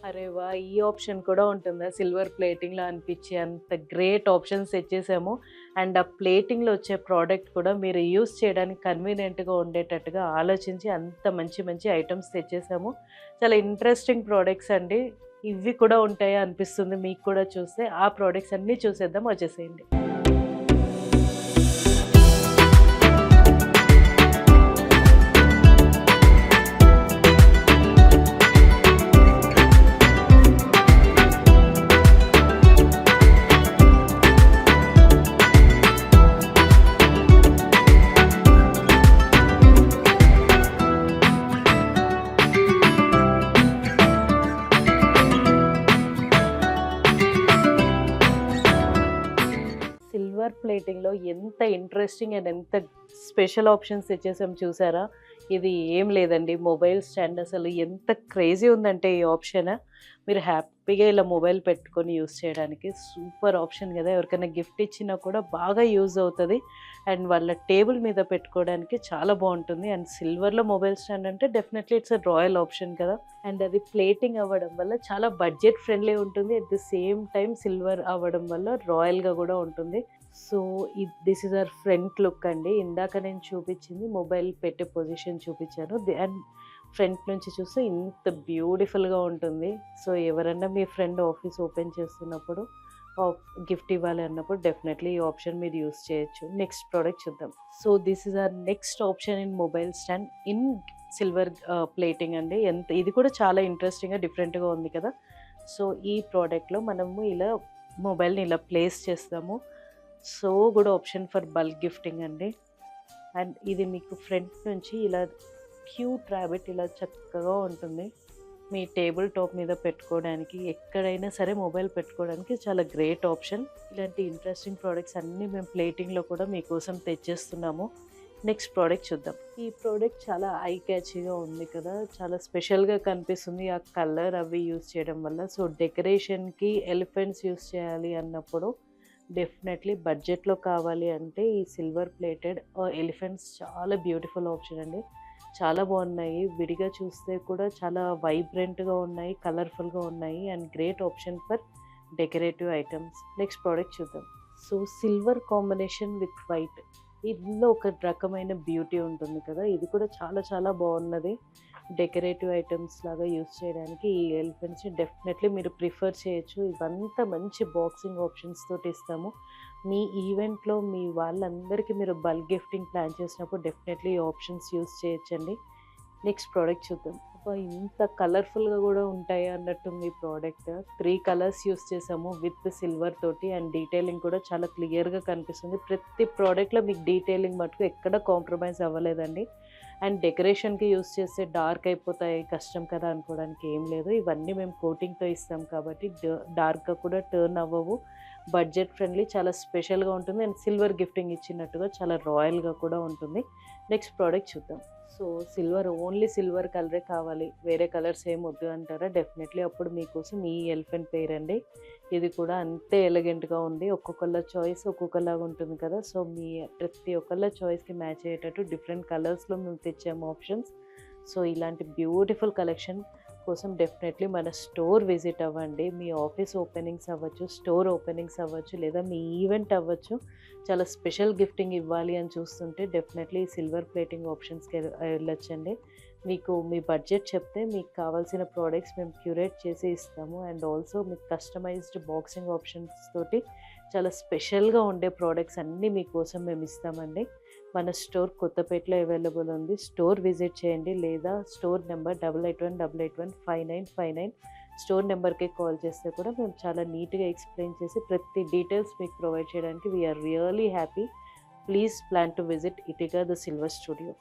అరే వాహ్! ఈ ఆప్షన్ కూడా ఉంటుందా? సిల్వర్ ప్లేటింగ్‌లో అనిపించే అంత గ్రేట్ ఆప్షన్స్ తెచ్చేసాము. అండ్ ఆ ప్లేటింగ్‌లో వచ్చే ప్రోడక్ట్ కూడా మీరు యూజ్ చేయడానికి కన్వీనియంట్‌గా ఉండేటట్టుగా ఆలోచించి అంత మంచి మంచి ఐటెమ్స్ తెచ్చేసాము. చాలా ఇంట్రెస్టింగ్ ప్రొడక్ట్స్ అండి. ఇవి కూడా ఉంటాయా అనిపిస్తుంది మీకు కూడా చూస్తే. ఆ ప్రొడక్ట్స్ అన్నీ చూసేద్దాం వచ్చేసేయండి. సిల్వర్ ప్లేటింగ్‌లో ఎంత ఇంట్రెస్టింగ్ అండ్ ఎంత స్పెషల్ ఆప్షన్స్ తెచ్చేసాం చూసారా? ఇది ఏం లేదండి మొబైల్ స్టాండ్ అసలు ఎంత క్రేజీ ఉందంటే ఈ ఆప్షన్. మీరు హ్యాపీగా ఇలా మొబైల్ పెట్టుకొని యూజ్ చేయడానికి సూపర్ ఆప్షన్ గదా! ఎవరికైనా గిఫ్ట్ ఇచ్చినా కూడా బాగా యూజ్ అవుతది. అండ్ వాళ్ళ టేబుల్ మీద పెట్టుకోవడానికి చాలా బావుంటుంది. అండ్ సిల్వర్‌లో మొబైల్ స్టాండ్ అంటే definitely it's a royal option కదా! అండ్ అది ప్లేటింగ్ అవ్వడం వల్ల చాలా బడ్జెట్ ఫ్రెండ్లీ ఉంటుంది. At the same time silver అవ్వడం వల్ల రాయల్‌గా గూడా ఉంటుంది. So, this is our front look అండి. ఇందాక నేను చూపించింది మొబైల్ పెట్టే పొజిషన్ చూపించాను. అండ్ ఫ్రంట్ నుంచి చూస్తే ఇంత బ్యూటిఫుల్‌గా ఉంటుంది. సో, ఎవరన్నా మీ ఫ్రెండ్ ఆఫీస్ ఓపెన్ చేస్తున్నప్పుడు గిఫ్ట్ ఇవ్వాలి అన్నప్పుడు డెఫినెట్‌లీ ఈ ఆప్షన్ మీరు యూజ్ చేయొచ్చు. నెక్స్ట్ ప్రొడక్ట్ చూద్దాం. So, this is our next option in mobile stand in silver plating అండి. ఇది కూడా చాలా ఇంట్రెస్టింగ్‌గా, డిఫరెంట్‌గా ఉంది కదా! సో, ఈ ప్రోడక్ట్‌లో మనము ఇలా మొబైల్‌ని ఇలా ప్లేస్ చేస్తాము. So good option for bulk gifting అండి. అండ్ ఇది మీకు ఫ్రంట్ నుంచి ఇలా క్యూట్ ర్యాబిట్ ఇలా చక్కగా ఉంటుంది. మీ టేబుల్ టాప్ మీద పెట్టుకోవడానికి, ఎక్కడైనా సరే మొబైల్ పెట్టుకోవడానికి చాలా గ్రేట్ ఆప్షన్. ఇలాంటి ఇంట్రెస్టింగ్ ప్రోడక్ట్స్ అన్నీ మేము ప్లేటింగ్‌లో కూడా మీకోసం తెచ్చేస్తున్నాము. నెక్స్ట్ ప్రోడక్ట్ చూద్దాం. ఈ ప్రోడక్ట్ చాలా ఐ క్యాచీగా ఉంది కదా! చాలా స్పెషల్‌గా కనిపిస్తుంది. ఆ కలర్ అవి యూజ్ చేయడం వల్ల. సో, డెకరేషన్‌కి ఎలిఫెంట్స్ యూజ్ చేయాలి అన్నప్పుడు డెఫినెట్లీ బడ్జెట్‌లో కావాలి అంటే ఈ సిల్వర్ ప్లేటెడ్ ఎలిఫెంట్స్ చాలా బ్యూటిఫుల్ ఆప్షన్ అండి. చాలా బాగున్నాయి. విడిగా చూస్తే కూడా చాలా వైబ్రెంట్‌గా ఉన్నాయి, కలర్‌ఫుల్‌గా ఉన్నాయి and great option for decorative items. Next product చూద్దాం. So, silver combination with white. ఇందులో ఒక రకమైన బ్యూటీ ఉంటుంది కదా! ఇది కూడా చాలా చాలా బాగున్నది. డెకరేటివ్ ఐటెమ్స్ లాగా యూజ్ చేయడానికి ఈ ఎలిఫెంట్స్‌ని డెఫినెట్‌లీ మీరు ప్రిఫర్ చేయొచ్చు. ఇవంతా మంచి బాక్సింగ్ ఆప్షన్స్ తోటి ఇస్తాము. మీ ఈవెంట్‌లో మీ వాళ్ళందరికీ మీరు బల్క్ గిఫ్టింగ్ ప్లాన్ చేసినప్పుడు డెఫినెట్‌లీ ఈ ఆప్షన్స్ యూజ్ చేయొచ్చండి. నెక్స్ట్ ప్రోడక్ట్ చూద్దాం. అబ్బా! ఇంత కలర్‌ఫుల్‌గా గూడా ఉంటాయా అన్నట్టుంది ఈ ప్రోడక్ట్. 3 కలర్స్ యూజ్ చేసాము విత్ సిల్వర్ తోటి అండ్ డీటెయిలింగ్ కూడా చాలా క్లియర్‌గా కనిపిస్తుంది. ప్రతి ప్రోడక్ట్‌లో మీకు డీటెయిలింగ్ మటుకు ఎక్కడ కాంప్రమైజ్ అవ్వలేదండి. అండ్ డెకరేషన్‌కి యూజ్ చేస్తే డార్క్ అయిపోతాయి, కష్టం కదా అనుకోవడానికి ఏం లేదు. ఇవన్నీ మేము కోటింగ్‌తో ఇస్తాం కాబట్టి డార్క్‌గా కూడా టర్న్ అవ్వవు. బడ్జెట్ ఫ్రెండ్లీ, చాలా స్పెషల్‌గా ఉంటుంది అండ్ సిల్వర్ గిఫ్టింగ్ ఇచ్చినట్టుగా చాలా రాయల్‌గా కూడా ఉంటుంది. నెక్స్ట్ ప్రోడక్ట్ చూద్దాం. సో, ఓన్లీ సిల్వర్ కలరే కావాలి, వేరే కలర్స్ ఏం వద్దు అంటారా? డెఫినెట్‌లీ అప్పుడు మీకోసం ఈ ఎలిఫెంట్ పెయిర్ అండి. ఇది కూడా అంతే ఎలిగెంట్‌గా ఉంది. ఒక్కొక్కళ్ళ చాయిస్ ఒక్కొక్కలాగా ఉంటుంది కదా! సో, మీ ప్రతి ఒక్కళ్ళ చాయిస్‌కి మ్యాచ్ అయ్యేటట్టు డిఫరెంట్ కలర్స్‌లో మేము తెచ్చాము ఆప్షన్స్. సో, ఇలాంటి బ్యూటిఫుల్ కలెక్షన్ కోసం డెఫినెట్‌లీ మన స్టోర్ విజిట్ అవ్వండి. మీ ఆఫీస్ ఓపెనింగ్స్ అవ్వచ్చు, స్టోర్ ఓపెనింగ్స్ అవ్వచ్చు, లేదా మీ ఈవెంట్ అవ్వచ్చు. చాలా స్పెషల్ గిఫ్టింగ్ ఇవ్వాలి అని చూస్తుంటే డెఫినెట్‌లీ సిల్వర్ ప్లేటింగ్ ఆప్షన్స్‌కి వెళ్ళొచ్చండి. మీకు మీ బడ్జెట్ చెప్తే మీకు కావాల్సిన ప్రోడక్ట్స్ మేము క్యూరేట్ చేసి ఇస్తాము. అండ్ ఆల్సో మీకు కస్టమైజ్డ్ బాక్సింగ్ ఆప్షన్స్ తోటి చాలా స్పెషల్‌గా ఉండే ప్రోడక్ట్స్ అన్నీ మీకోసం మేము ఇస్తామండి. మన స్టోర్ కొత్తపేటలో అవైలబుల్ ఉంది. స్టోర్ విజిట్ చేయండి, లేదా స్టోర్ నెంబర్ 8818815959 స్టోర్ నెంబర్‌కి కాల్ చేస్తే కూడా మేము చాలా నీట్‌గా ఎక్స్‌ప్లెయిన్ చేసి ప్రతి డీటెయిల్స్ మీకు ప్రొవైడ్ చేయడానికి we are really happy. Please plan to visit ఇటిగా ద సిల్వర్ స్టూడియో.